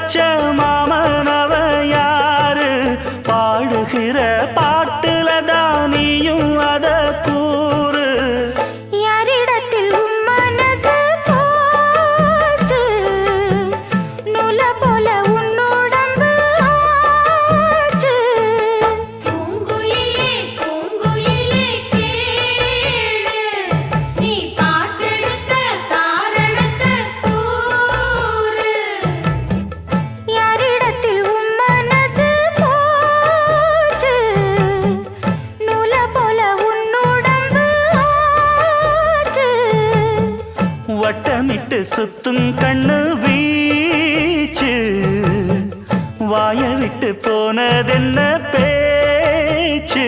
வச்ச மாமனவ யாரு பாடுகிற பாட்டுல தானியும் அத கூறு யாரிடத்தில் உம் மனசு போச்சு நூல போல உன்னுடம்பு ஆச்சு பூங்குயிலே பூங்குயிலே கேளு நீ பாட்டெடுத்த காரணத்தை கூறு யாரிடத்தில் உம் மனசு போச்சு நூல போல உன்னுடம்பு ஆச்சு வட்டமிட்டு சுத்தும் கண்ணு வீச்சு வாய விட்டு போனதென்ன பேச்சு